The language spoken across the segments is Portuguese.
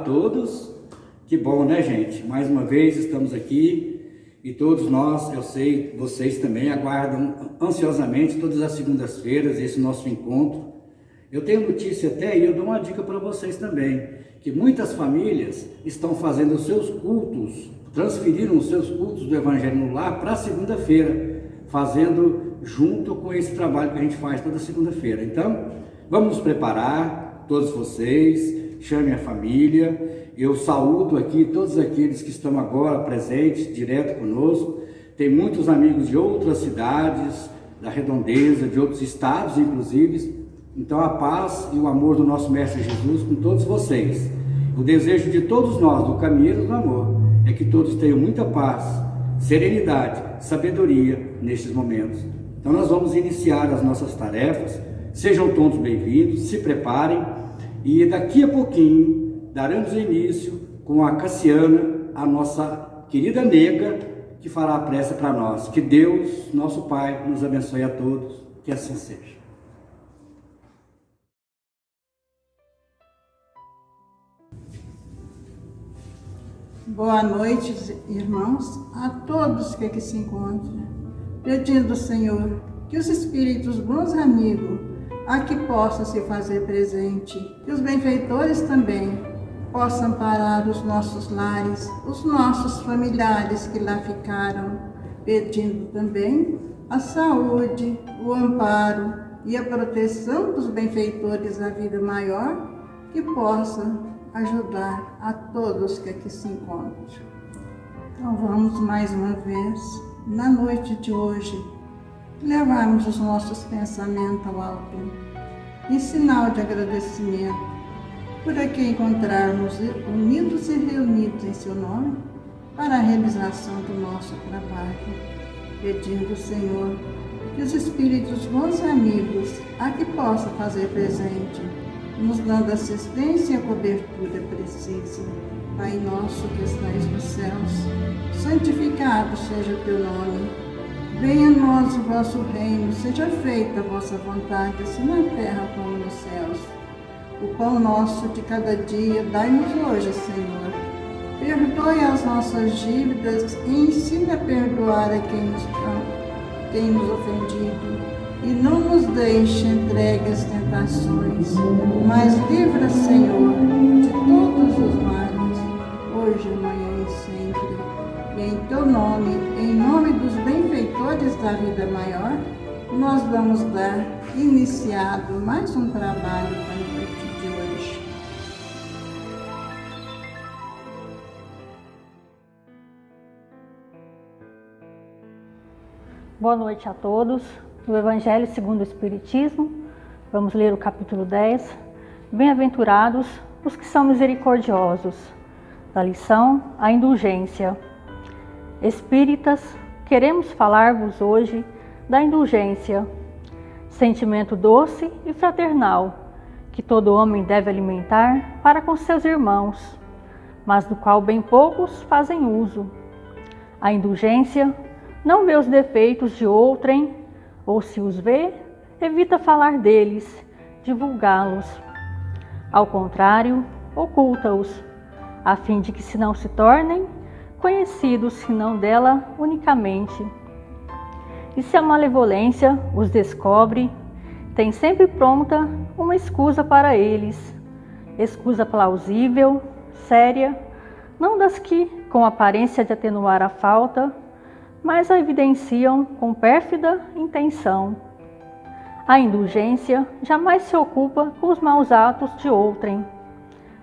todos. Que bom, né, gente? Mais uma vez estamos aqui e todos nós, eu sei, vocês também aguardam ansiosamente todas as segundas-feiras esse nosso encontro. Eu tenho notícia até e eu dou uma dica para vocês também, que muitas famílias estão fazendo os seus cultos, transferiram os seus cultos do Evangelho no Lar para segunda-feira, fazendo junto com esse trabalho que a gente faz toda segunda-feira. Então, vamos nos preparar, todos vocês, chame a família. Eu saúdo aqui todos aqueles que estão agora presentes, direto conosco. Tem muitos amigos de outras cidades, da redondeza, de outros estados, inclusive. Então, a paz e o amor do nosso Mestre Jesus com todos vocês. O desejo de todos nós, do Caminheiros do Amor, é que todos tenham muita paz, serenidade, sabedoria nestes momentos. Então, nós vamos iniciar as nossas tarefas. Sejam todos bem-vindos, se preparem e daqui a pouquinho daremos início com a Cassiana, a nossa querida nega, que fará a prece para nós. Que Deus, nosso Pai, nos abençoe a todos, que assim seja. Boa noite, irmãos, a todos que aqui se encontram, pedindo, Senhor, que os espíritos bons amigos aqui possam se fazer presente, que os benfeitores também possam parar os nossos lares, os nossos familiares que lá ficaram, pedindo também a saúde, o amparo e a proteção dos benfeitores da vida maior, que possam ajudar a todos que aqui se encontram. Então vamos mais uma vez, na noite de hoje, levarmos os nossos pensamentos ao alto, em sinal de agradecimento, por aqui encontrarmos unidos e reunidos em seu nome, para a realização do nosso trabalho, pedindo, Senhor, que os espíritos bons amigos aqui possam fazer presente, nos dando assistência e a cobertura precisa. Pai nosso que estais nos céus, santificado seja o teu nome. Venha a nós o vosso reino, seja feita a vossa vontade, assim na terra como nos céus. O pão nosso de cada dia, dai-nos hoje, Senhor. Perdoe as nossas dívidas e ensina a perdoar a quem nos ofendido. E não nos deixe entregue às tentações, mas livra, Senhor, de todos os males, hoje, amanhã e sempre. E em teu nome, em nome dos benfeitores da vida maior, nós vamos dar iniciado mais um trabalho para a noite de hoje. Boa noite a todos. Do Evangelho segundo o Espiritismo, vamos ler o capítulo 10. Bem-aventurados os que são misericordiosos. Da lição, a indulgência. Espíritas, queremos falar-vos hoje da indulgência, sentimento doce e fraternal, que todo homem deve alimentar para com seus irmãos, mas do qual bem poucos fazem uso. A indulgência não vê os defeitos de outrem, ou se os vê, evita falar deles, divulgá-los. Ao contrário, oculta-os, a fim de que se não se tornem conhecidos senão dela unicamente. E se a malevolência os descobre, tem sempre pronta uma escusa para eles, escusa plausível, séria, não das que, com aparência de atenuar a falta, mas a evidenciam com pérfida intenção. A indulgência jamais se ocupa com os maus atos de outrem,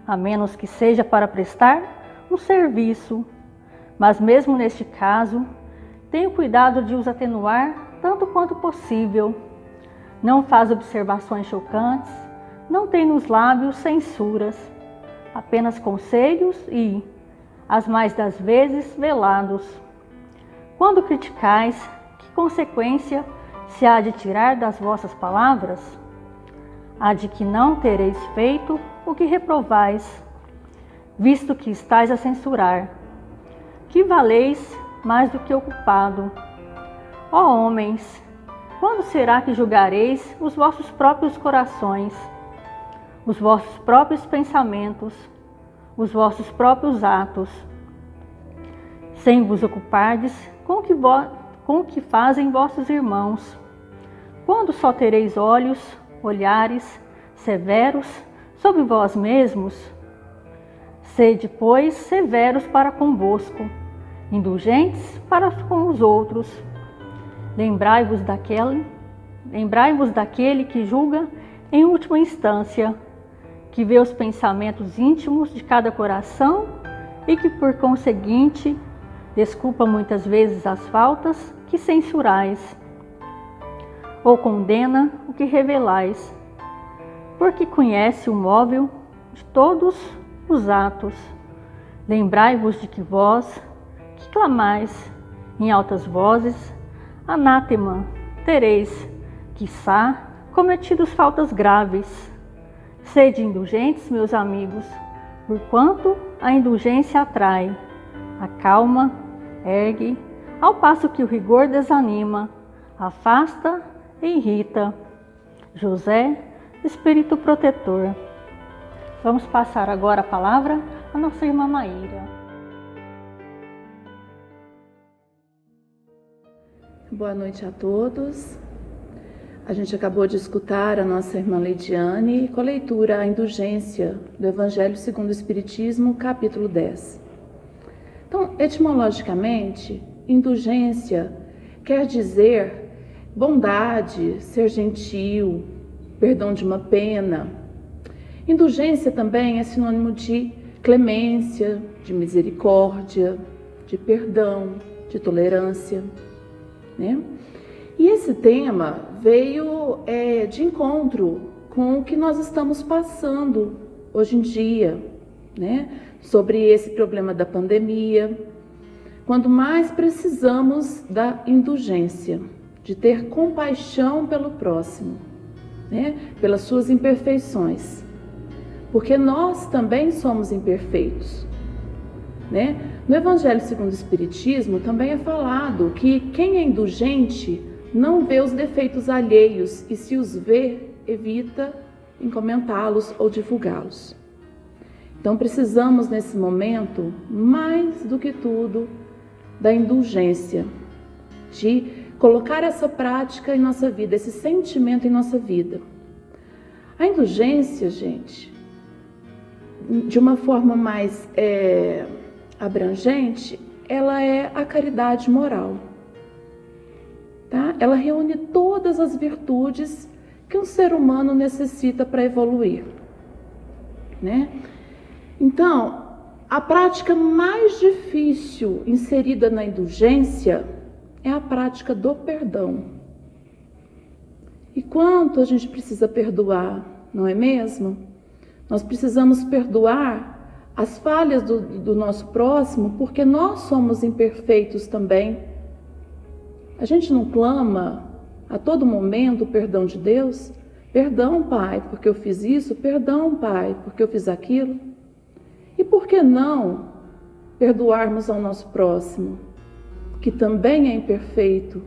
a menos que seja para prestar um serviço, mas mesmo neste caso, tem o cuidado de os atenuar tanto quanto possível. Não faz observações chocantes, não tem nos lábios censuras, apenas conselhos e, as mais das vezes, velados. Quando criticais, que consequência se há de tirar das vossas palavras? Há de que não tereis feito o que reprovais, visto que estais a censurar. Que valeis mais do que o culpado? Ó homens, quando será que julgareis os vossos próprios corações, os vossos próprios pensamentos? os vossos próprios atos, sem vos ocupardes com o que fazem vossos irmãos. Quando só tereis olhares severos sobre vós mesmos, sede, pois, severos para convosco, indulgentes para com os outros. Lembrai-vos daquele que julga em última instância, que vê os pensamentos íntimos de cada coração e que, por conseguinte, desculpa muitas vezes as faltas que censurais, ou condena o que revelais, porque conhece o móvel de todos os atos. Lembrai-vos de que vós, que clamais em altas vozes, anátema, tereis, quiçá, cometidos faltas graves. Sede indulgentes, meus amigos, porquanto a indulgência atrai, acalma, ergue, ao passo que o rigor desanima, afasta e irrita. José, Espírito Protetor. Vamos passar agora a palavra à nossa irmã Maíra. Boa noite a todos. A gente acabou de escutar a nossa irmã Leidiane com a leitura A Indulgência do Evangelho segundo o Espiritismo, capítulo 10. Então, etimologicamente, indulgência quer dizer bondade, ser gentil, perdão de uma pena. Indulgência também é sinônimo de clemência, de misericórdia, de perdão, de tolerância, né? E esse tema veio de encontro com o que nós estamos passando hoje em dia, né? Sobre esse problema da pandemia, quando mais precisamos da indulgência, de ter compaixão pelo próximo, né? Pelas suas imperfeições, porque nós também somos imperfeitos, né? No Evangelho segundo o Espiritismo também é falado que quem é indulgente não vê os defeitos alheios e, se os vê, evita em comentá-los ou divulgá-los. Então precisamos nesse momento, mais do que tudo, da indulgência, de colocar essa prática em nossa vida, esse sentimento em nossa vida. A indulgência, gente, de uma forma mais abrangente, ela é a caridade moral. Tá? Ela reúne todas as virtudes que um ser humano necessita para evoluir, né? Então, a prática mais difícil inserida na indulgência é a prática do perdão. E quanto a gente precisa perdoar, não é mesmo? Nós precisamos perdoar as falhas do nosso próximo, porque nós somos imperfeitos também. A gente não clama a todo momento o perdão de Deus? Perdão, Pai, porque eu fiz isso. Perdão, Pai, porque eu fiz aquilo. E por que não perdoarmos ao nosso próximo, que também é imperfeito,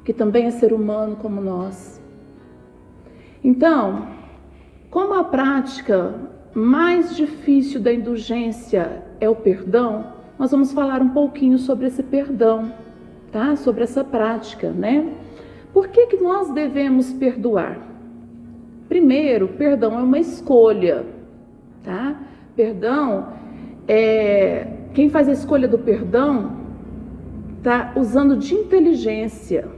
que também é ser humano como nós? Então, como a prática mais difícil da indulgência é o perdão, nós vamos falar um pouquinho sobre esse perdão, tá? Sobre essa prática, né? Por que nós devemos perdoar? Primeiro, perdão é uma escolha, tá? Perdão, quem faz a escolha do perdão está usando de inteligência.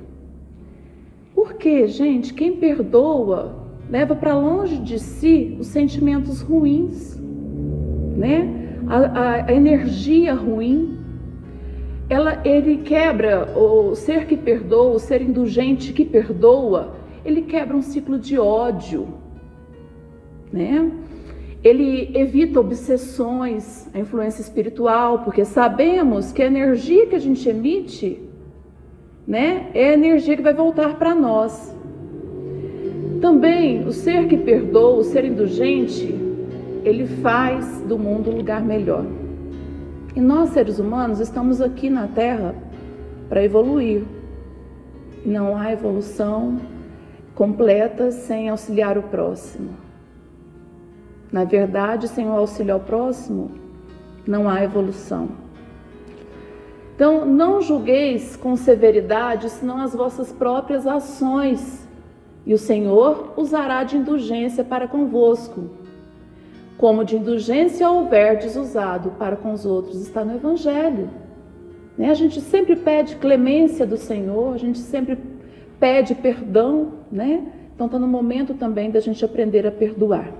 Porque, gente, quem perdoa leva para longe de si os sentimentos ruins, né? A energia ruim. Ele quebra, o ser que perdoa, o ser indulgente que perdoa, ele quebra um ciclo de ódio, né? Ele evita obsessões, a influência espiritual, porque sabemos que a energia que a gente emite, né, é a energia que vai voltar para nós. Também o ser que perdoa, o ser indulgente, ele faz do mundo um lugar melhor. E nós, seres humanos, estamos aqui na Terra para evoluir. Não há evolução completa sem auxiliar o próximo. Na verdade, sem o auxílio ao próximo, não há evolução. Então, não julgueis com severidade, senão as vossas próprias ações, e o Senhor usará de indulgência para convosco, como de indulgência houverdes usado para com os outros. Está no Evangelho. A gente sempre pede clemência do Senhor, a gente sempre pede perdão, né? Então está no momento também da gente aprender a perdoar,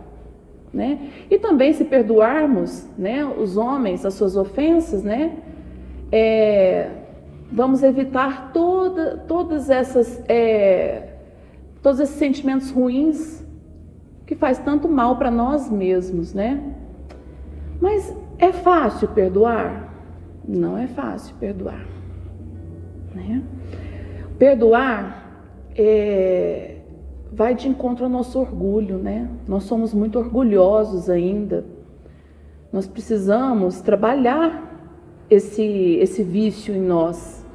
né? E também, se perdoarmos, né, os homens, as suas ofensas, né, vamos evitar todos esses sentimentos ruins que faz tanto mal para nós mesmos, né? Mas é fácil perdoar? Não é fácil perdoar, né? Perdoar vai de encontro ao nosso orgulho, né? Nós somos muito orgulhosos ainda. Nós precisamos trabalhar esse vício em nós,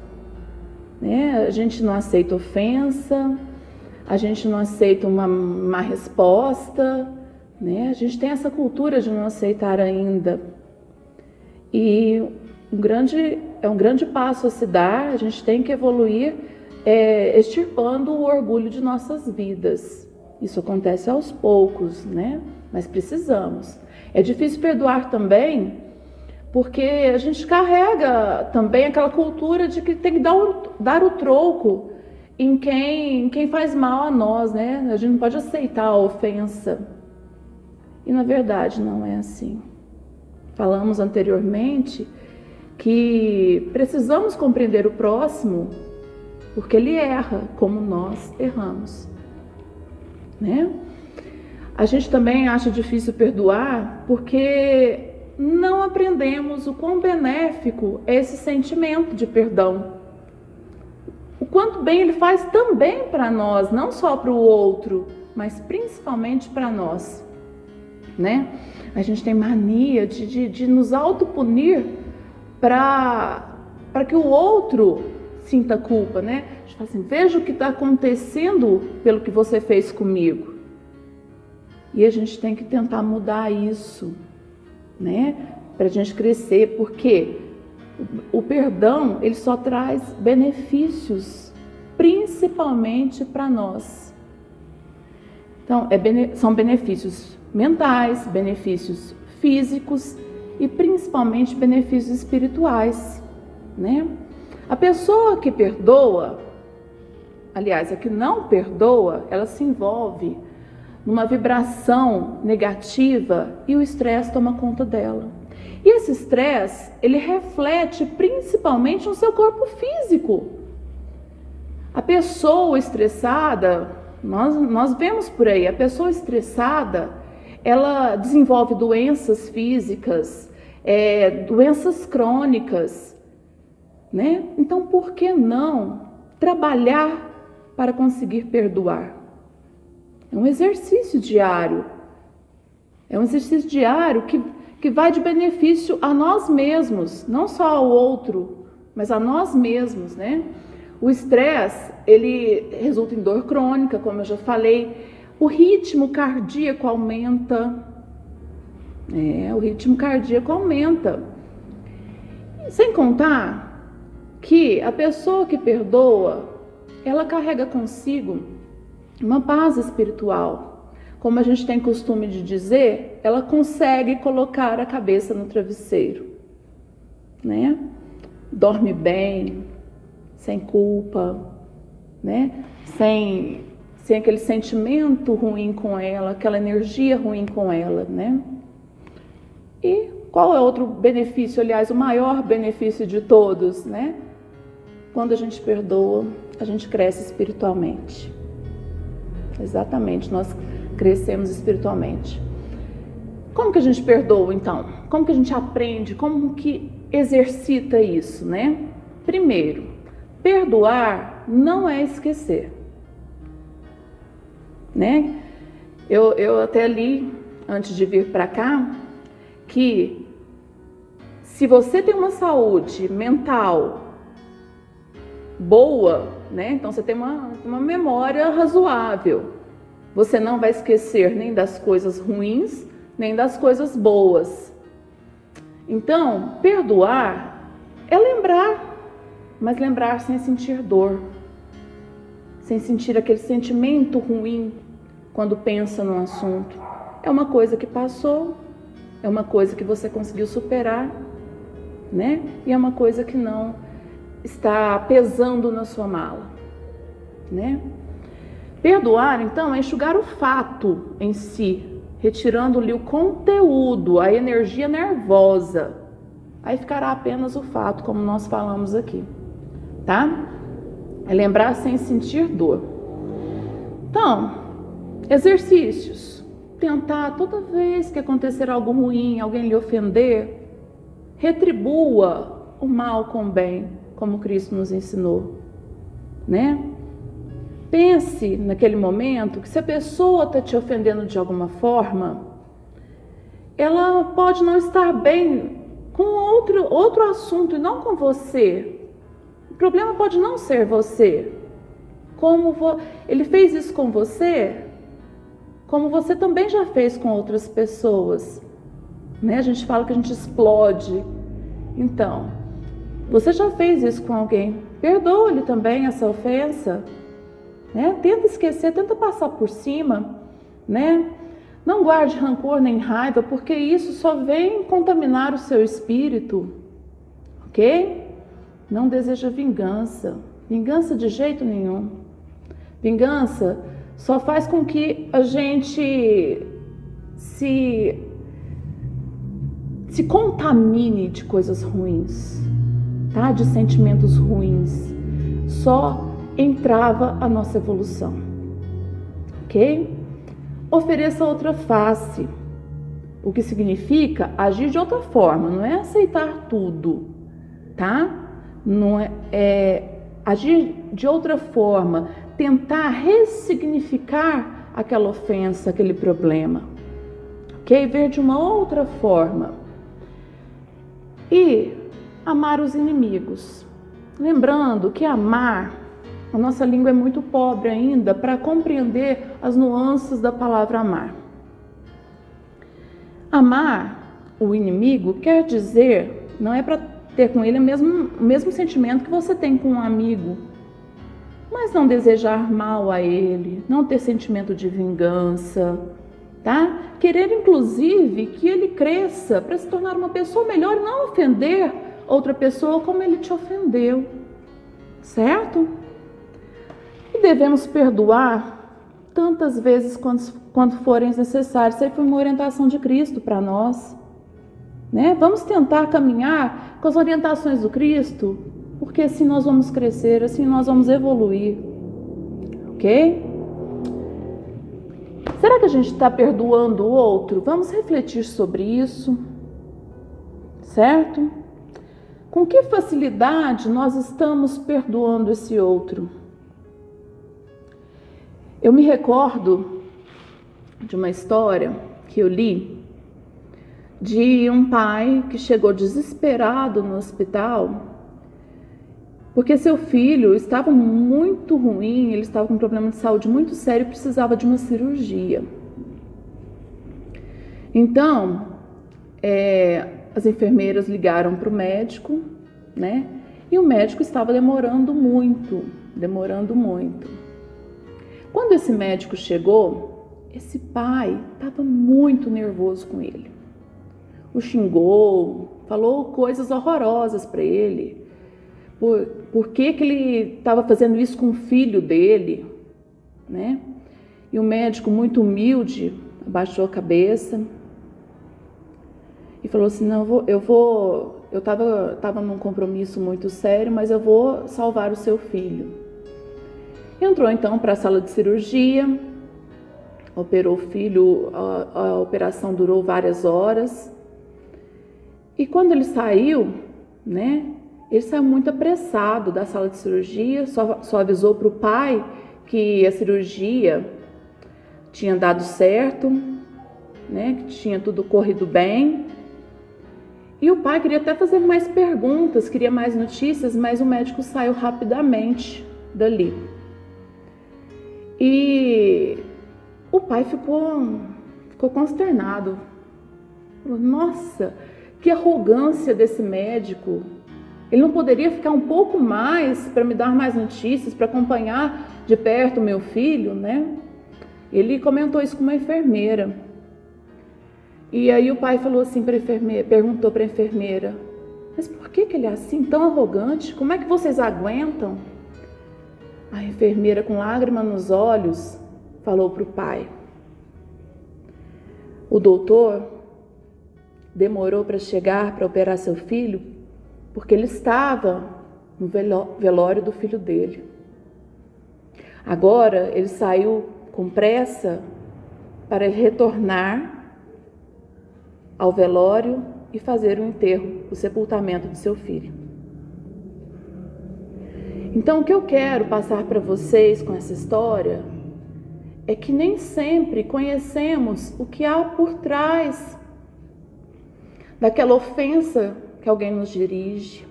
né? A gente não aceita ofensa, a gente não aceita uma má resposta, né? A gente tem essa cultura de não aceitar ainda. E é um grande passo a se dar. A gente tem que evoluir, extirpando o orgulho de nossas vidas. Isso acontece aos poucos, né? Mas precisamos. É difícil perdoar também, porque a gente carrega também aquela cultura de que tem que dar o troco em quem faz mal a nós, né? A gente não pode aceitar a ofensa. E na verdade não é assim. Falamos anteriormente que precisamos compreender o próximo, porque ele erra como nós erramos, né? A gente também acha difícil perdoar porque não aprendemos o quão benéfico é esse sentimento de perdão. O quanto bem ele faz também para nós, não só para o outro, mas principalmente para nós, né? A gente tem mania de nos autopunir para que o outro sinta culpa, né? A gente fala assim, veja o que está acontecendo pelo que você fez comigo. E a gente tem que tentar mudar isso, né? Para a gente crescer, porque o perdão, ele só traz benefícios, principalmente para nós. Então, são benefícios mentais, benefícios físicos e principalmente benefícios espirituais, né? A pessoa que perdoa, aliás, a que não perdoa, ela se envolve numa vibração negativa e o estresse toma conta dela. E esse estresse, ele reflete principalmente no seu corpo físico. A pessoa estressada, nós vemos por aí, a pessoa estressada, ela desenvolve doenças físicas, doenças crônicas, né? Então, por que não trabalhar para conseguir perdoar? É um exercício diário. É um exercício diário que vai de benefício a nós mesmos, não só ao outro, mas a nós mesmos, né? O estresse, ele resulta em dor crônica, como eu já falei. O ritmo cardíaco aumenta. O ritmo cardíaco aumenta. Sem contar que a pessoa que perdoa, ela carrega consigo uma paz espiritual. Como a gente tem costume de dizer, ela consegue colocar a cabeça no travesseiro, né? Dorme bem, sem culpa, né? Sem aquele sentimento ruim com ela, aquela energia ruim com ela, né? E qual é outro benefício, aliás, o maior benefício de todos, né? Quando a gente perdoa, a gente cresce espiritualmente. Exatamente, nós crescemos espiritualmente. Como que a gente perdoa, então? Como que a gente aprende? Como que exercita isso, né? Primeiro, perdoar não é esquecer, né? Eu até li, antes de vir para cá, que se você tem uma saúde mental boa, né? Então você tem uma memória razoável. Você não vai esquecer nem das coisas ruins, nem das coisas boas. Então, perdoar é lembrar, mas lembrar sem sentir dor, sem sentir aquele sentimento ruim quando pensa no assunto. É uma coisa que passou, é uma coisa que você conseguiu superar, né? E é uma coisa que não está pesando na sua mala, né? Perdoar, então, é enxugar o fato em si, retirando-lhe o conteúdo, a energia nervosa. Aí ficará apenas o fato, como nós falamos aqui, tá? É lembrar sem sentir dor. Então, exercícios. Tentar, toda vez que acontecer algo ruim, alguém lhe ofender, retribua o mal com o bem, como Cristo nos ensinou, né? Pense naquele momento que se a pessoa está te ofendendo de alguma forma, ela pode não estar bem com outro assunto e não com você. O problema pode não ser você. Ele fez isso com você, como você também já fez com outras pessoas, né? A gente fala que a gente explode. Então, você já fez isso com alguém, perdoa-lhe também essa ofensa, né? Tenta esquecer, tenta passar por cima, né? Não guarde rancor nem raiva, porque isso só vem contaminar o seu espírito, ok? Não deseja vingança, vingança de jeito nenhum. Vingança só faz com que a gente se contamine de coisas ruins, tá? De sentimentos ruins. Só entrava a nossa evolução, ok? Ofereça outra face, o que significa agir de outra forma, não é aceitar tudo, tá? Não é agir de outra forma, tentar ressignificar aquela ofensa, aquele problema, ok? Ver de uma outra forma. E amar os inimigos. Lembrando que amar, a nossa língua é muito pobre ainda para compreender as nuances da palavra amar. Amar o inimigo quer dizer, não é para ter com ele o mesmo sentimento que você tem com um amigo, mas não desejar mal a ele, não ter sentimento de vingança, tá? Querer inclusive que ele cresça para se tornar uma pessoa melhor e não ofender outra pessoa como ele te ofendeu, certo? E devemos perdoar tantas vezes quanto forem necessárias. Isso aí foi uma orientação de Cristo para nós, né? Vamos tentar caminhar com as orientações do Cristo, porque assim nós vamos crescer, assim nós vamos evoluir, ok? Será que a gente está perdoando o outro? Vamos refletir sobre isso, certo? Com que facilidade nós estamos perdoando esse outro? Eu me recordo de uma história que eu li de um pai que chegou desesperado no hospital porque seu filho estava muito ruim, ele estava com um problema de saúde muito sério e precisava de uma cirurgia. Então, as enfermeiras ligaram para o médico, né? E o médico estava demorando muito. Quando esse médico chegou, esse pai estava muito nervoso com ele. O xingou, falou coisas horrorosas para ele. Por que ele estava fazendo isso com o filho dele, né? E o médico, muito humilde, abaixou a cabeça e falou assim: não, eu estava num compromisso muito sério, mas eu vou salvar o seu filho. Entrou então para a sala de cirurgia, operou o filho, a operação durou várias horas. E quando ele saiu, né? Ele saiu muito apressado da sala de cirurgia, só avisou para o pai que a cirurgia tinha dado certo, né, que tinha tudo corrido bem. E o pai queria até fazer mais perguntas, queria mais notícias, mas o médico saiu rapidamente dali. E o pai ficou consternado. Falou: nossa, o Que arrogância desse médico! Ele não poderia ficar um pouco mais para me dar mais notícias, para acompanhar de perto o meu filho, né? Ele comentou isso com uma enfermeira. E aí o pai falou assim para a enfermeira, perguntou para a enfermeira: mas por que ele é assim, tão arrogante? Como é que vocês aguentam? A enfermeira, com lágrima nos olhos, falou para o pai: o doutor demorou para chegar para operar seu filho porque ele estava no velório do filho dele. Agora ele saiu com pressa para retornar ao velório e fazer o enterro, o sepultamento de seu filho. Então, o que eu quero passar para vocês com essa história é que nem sempre conhecemos o que há por trás daquela ofensa que alguém nos dirige,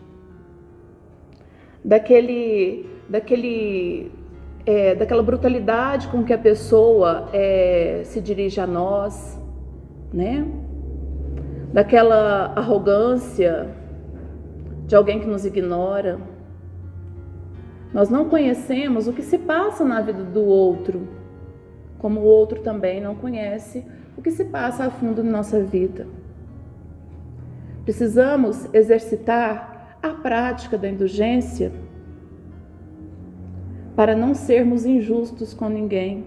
daquela brutalidade com que a pessoa se dirige a nós, né? Daquela arrogância de alguém que nos ignora. Nós não conhecemos o que se passa na vida do outro, como o outro também não conhece o que se passa a fundo na nossa vida. Precisamos exercitar a prática da indulgência para não sermos injustos com ninguém,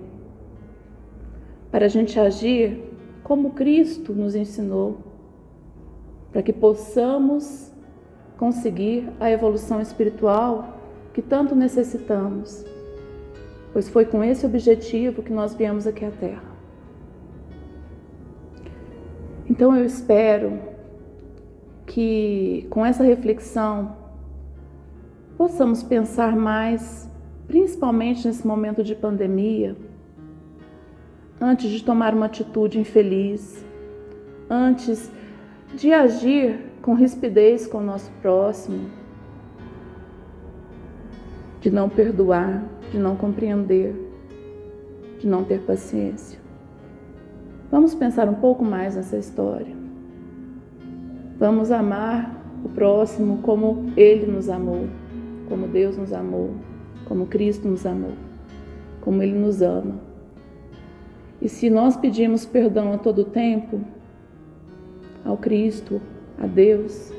para a gente agir como Cristo nos ensinou, para que possamos conseguir a evolução espiritual que tanto necessitamos, pois foi com esse objetivo que nós viemos aqui à Terra. Então eu espero que com essa reflexão possamos pensar mais, principalmente nesse momento de pandemia, antes de tomar uma atitude infeliz, antes de agir com rispidez com o nosso próximo, de não perdoar, de não compreender, de não ter paciência. Vamos pensar um pouco mais nessa história. Vamos amar o próximo como Ele nos amou, como Deus nos amou, como Cristo nos amou, como Ele nos ama. E se nós pedimos perdão a todo tempo ao Cristo, a Deus,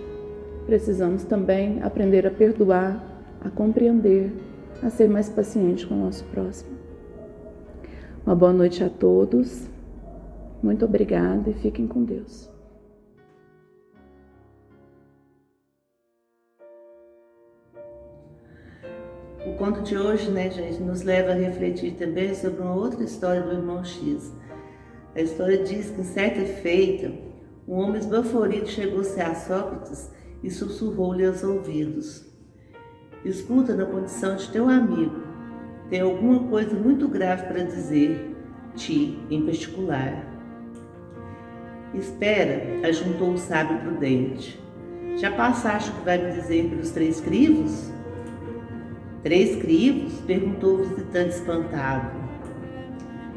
precisamos também aprender a perdoar, a compreender, a ser mais paciente com o nosso próximo. Uma boa noite a todos. Muito obrigada e fiquem com Deus. O conto de hoje, né, gente, nos leva a refletir também sobre uma outra história do irmão X. A história diz que, em certa feita, um homem esbaforido chegou-se a Sócrates e sussurrou-lhe aos ouvidos: escuta, na condição de teu amigo, tem alguma coisa muito grave para dizer, ti em particular. Espera, ajuntou o sábio prudente. Já passaste o que vai me dizer pelos 3 crivos? 3 crivos? Perguntou o visitante espantado.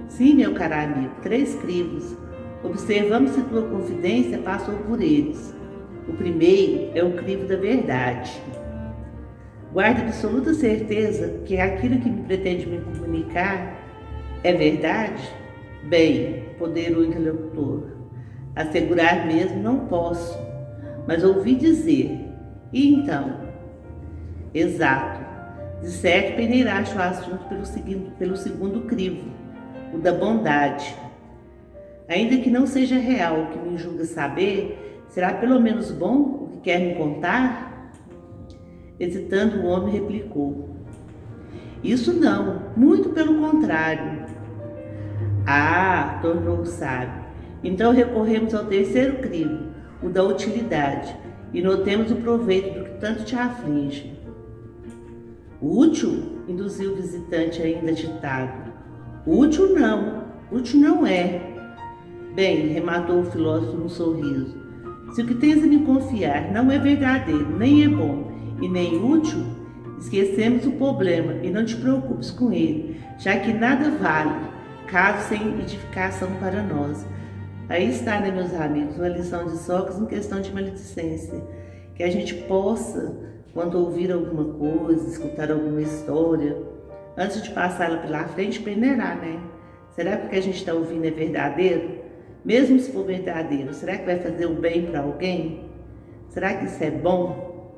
Sim, meu caro amigo, 3 crivos. Observamos se tua confidência passou por eles. O primeiro é o crivo da verdade. Guarda absoluta certeza que aquilo que me pretende me comunicar é verdade? Bem, poderou o interlocutor, assegurar mesmo não posso, mas ouvi dizer. E então? Exato. De certo peneiraste o assunto pelo segundo crivo, o da bondade. Ainda que não seja real o que me julga saber, será pelo menos bom o que quer me contar? Hesitando, o homem replicou: isso não, muito pelo contrário. Ah, tornou o sábio, então recorremos ao terceiro crivo, o da utilidade, e notemos o proveito do que tanto te aflige. Útil? Induziu o visitante ainda agitado. Útil não é. Bem, rematou o filósofo num sorriso, se o que tens a me confiar não é verdadeiro, nem é bom e nem útil, esquecemos o problema e não te preocupes com ele, já que nada vale, caso sem edificação para nós. Aí está, né, meus amigos, uma lição de Sócrates em questão de maledicência. Que a gente possa, quando ouvir alguma coisa, escutar alguma história, antes de passá-la pela frente, peneirar, né? Será que o que a gente está ouvindo é verdadeiro? Mesmo se for verdadeiro, será que vai fazer o bem para alguém? Será que isso é bom?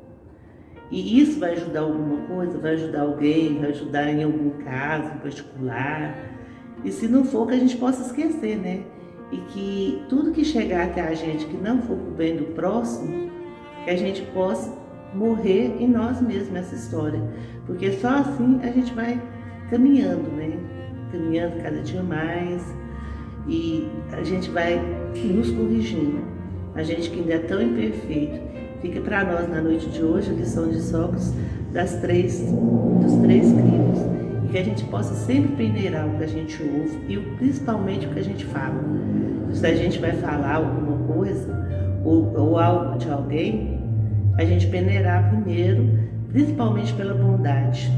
E isso vai ajudar alguma coisa? Vai ajudar alguém? Vai ajudar em algum caso em particular? E se não for, que a gente possa esquecer, né? E que tudo que chegar até a gente que não for para o bem do próximo, que a gente possa morrer em nós mesmos nessa história. Porque só assim a gente vai caminhando, né? Caminhando cada dia mais e a gente vai nos corrigindo. A gente que ainda é tão imperfeito. Fica para nós na noite de hoje a lição de Sócrates dos três crivos. E que a gente possa sempre peneirar o que a gente ouve e principalmente o que a gente fala. Se a gente vai falar alguma coisa ou algo de alguém, a gente peneirar primeiro, principalmente pela bondade.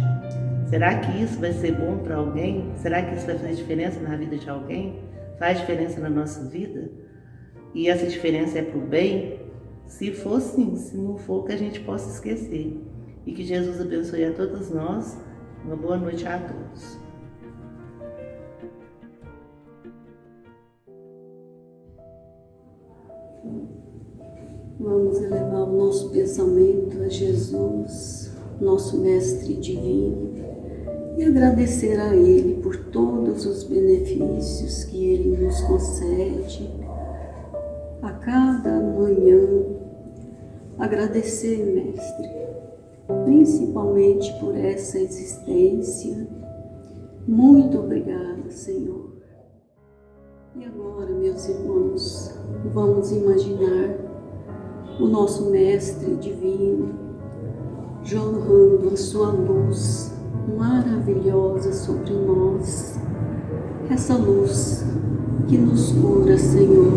Será que isso vai ser bom para alguém? Será que isso vai fazer diferença na vida de alguém? Faz diferença na nossa vida? E essa diferença é para o bem? Se for sim, se não for, que a gente possa esquecer. E que Jesus abençoe a todos nós. Uma boa noite a todos. Vamos elevar o nosso pensamento a Jesus, nosso Mestre Divino, e agradecer a Ele por todos os benefícios que Ele nos concede a cada manhã. Agradecer, Mestre, principalmente por essa existência. Muito obrigada, Senhor. E agora, meus irmãos, vamos imaginar o nosso Mestre Divino jorrando a sua luz maravilhosa sobre nós, essa luz que nos cura, Senhor,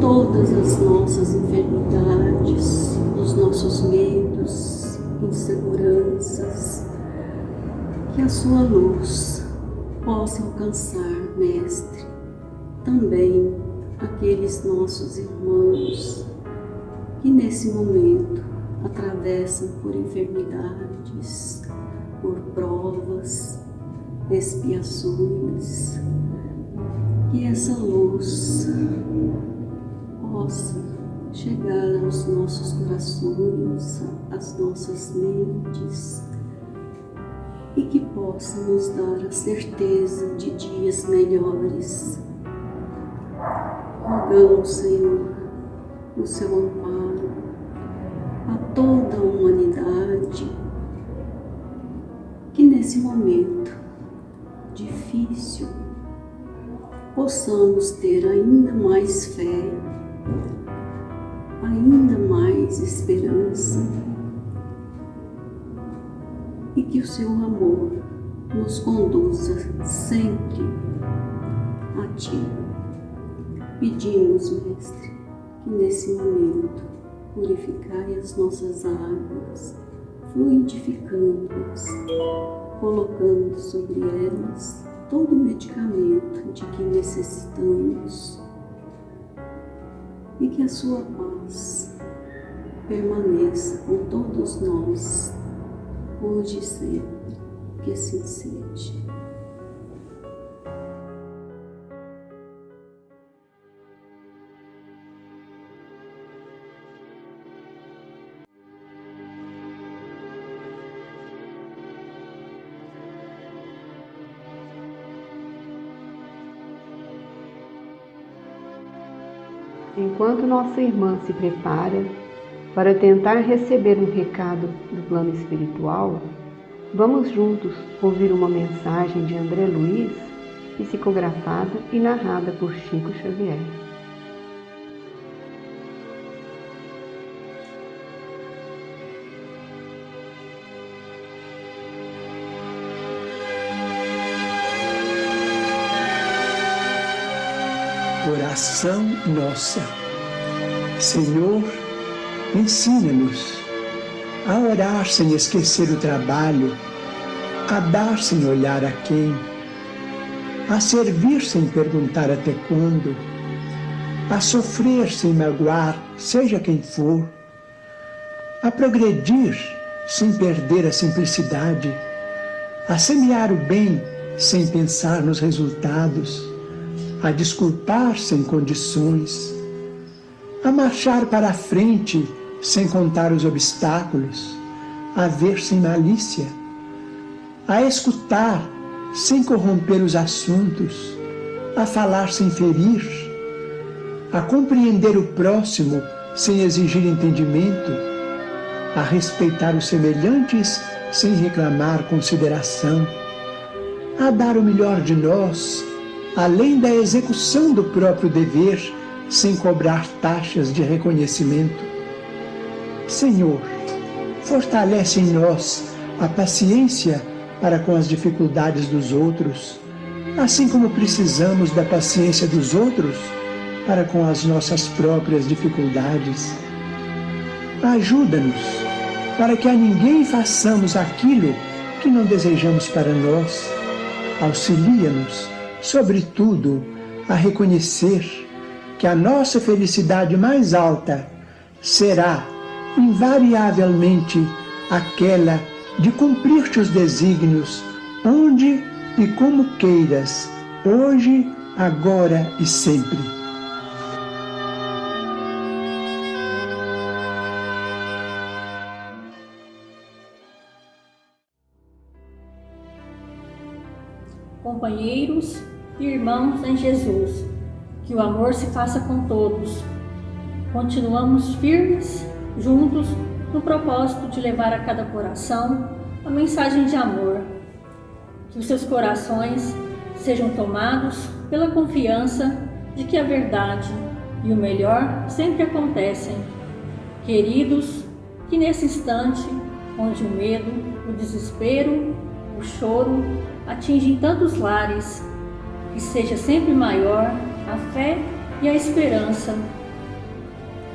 todas as nossas enfermidades, os nossos medos, inseguranças, que a sua luz possa alcançar, Mestre, também aqueles nossos irmãos que nesse momento atravessam por enfermidades, por provas, expiações, que essa luz possa chegar aos nossos corações, às nossas mentes, e que possa nos dar a certeza de dias melhores. Rogamos, Senhor, o seu amparo a toda a humanidade, que nesse momento difícil possamos ter ainda mais fé, ainda mais esperança, e que o seu amor nos conduza sempre a Ti. Pedimos, Mestre, que nesse momento purificai as nossas águas, fluidificando-as, colocando sobre elas todo o medicamento de que necessitamos, e que a sua paz permaneça com todos nós, hoje e sempre, que assim seja. Enquanto nossa irmã se prepara para tentar receber um recado do plano espiritual, vamos juntos ouvir uma mensagem de André Luiz, psicografada e narrada por Chico Xavier. Oração nossa. Senhor, ensina-nos a orar sem esquecer o trabalho, a dar sem olhar a quem, a servir sem perguntar até quando, a sofrer sem magoar, seja quem for, a progredir sem perder a simplicidade, a semear o bem sem pensar nos resultados, a desculpar sem condições, a marchar para a frente sem contar os obstáculos, a ver sem malícia, a escutar sem corromper os assuntos, a falar sem ferir, a compreender o próximo sem exigir entendimento, a respeitar os semelhantes sem reclamar consideração, a dar o melhor de nós, além da execução do próprio dever, sem cobrar taxas de reconhecimento. Senhor, fortalece em nós a paciência para com as dificuldades dos outros, assim como precisamos da paciência dos outros para com as nossas próprias dificuldades. Ajuda-nos para que a ninguém façamos aquilo que não desejamos para nós. Auxilia-nos, sobretudo, a reconhecer que a nossa felicidade mais alta será, invariavelmente, aquela de cumprir teus desígnios, onde e como queiras, hoje, agora e sempre. Companheiros e irmãos em Jesus, que o amor se faça com todos. Continuamos firmes, juntos, no propósito de levar a cada coração a mensagem de amor. Que os seus corações sejam tomados pela confiança de que a verdade e o melhor sempre acontecem. Queridos, que nesse instante, onde o medo, o desespero, o choro atingem tantos lares, que seja sempre maior a fé e a esperança.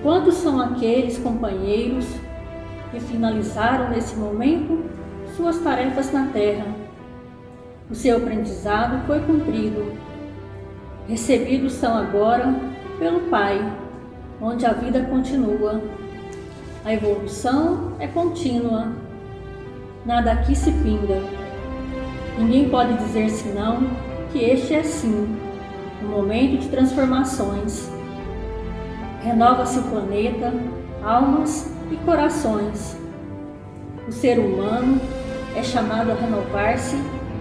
Quantos são aqueles companheiros que finalizaram nesse momento suas tarefas na terra? O seu aprendizado foi cumprido. Recebidos são agora pelo Pai, onde a vida continua. A evolução é contínua. Nada aqui se finda. Ninguém pode dizer senão que este é sim um momento de transformações. Renova-se o planeta, almas e corações. O ser humano é chamado a renovar-se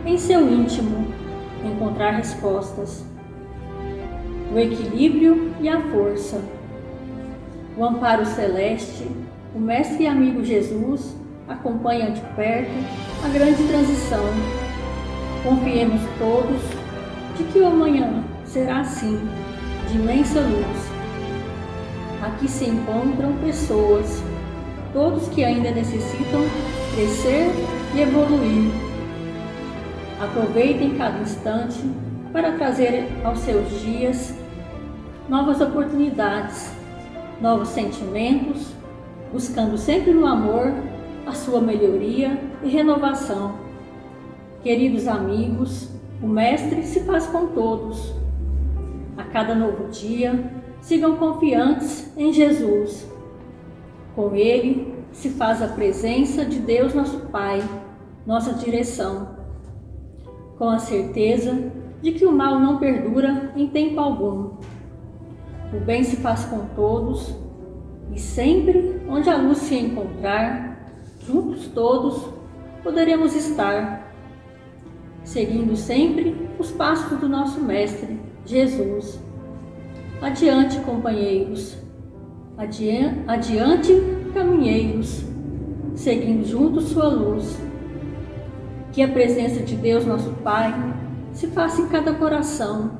em seu íntimo, encontrar respostas, o equilíbrio e a força. O amparo celeste, o mestre e amigo Jesus acompanha de perto a grande transição. Confiemos todos de que o amanhã será assim, de imensa luz. Aqui se encontram pessoas, todos que ainda necessitam crescer e evoluir. Aproveitem cada instante para trazer aos seus dias novas oportunidades, novos sentimentos, buscando sempre no amor a sua melhoria e renovação. Queridos amigos, o Mestre se faz com todos. A cada novo dia, sigam confiantes em Jesus. Com Ele se faz a presença de Deus nosso Pai, nossa direção. Com a certeza de que o mal não perdura em tempo algum. O bem se faz com todos e sempre onde a luz se encontrar, juntos todos poderemos estar, seguindo sempre os passos do nosso Mestre, Jesus. Adiante, companheiros, adiante, caminheiros, seguindo juntos sua luz. Que a presença de Deus, nosso Pai, se faça em cada coração,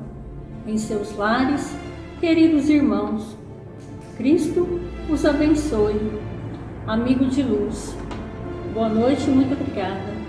em seus lares, queridos irmãos. Cristo os abençoe. Amigo de luz, boa noite e muito obrigada.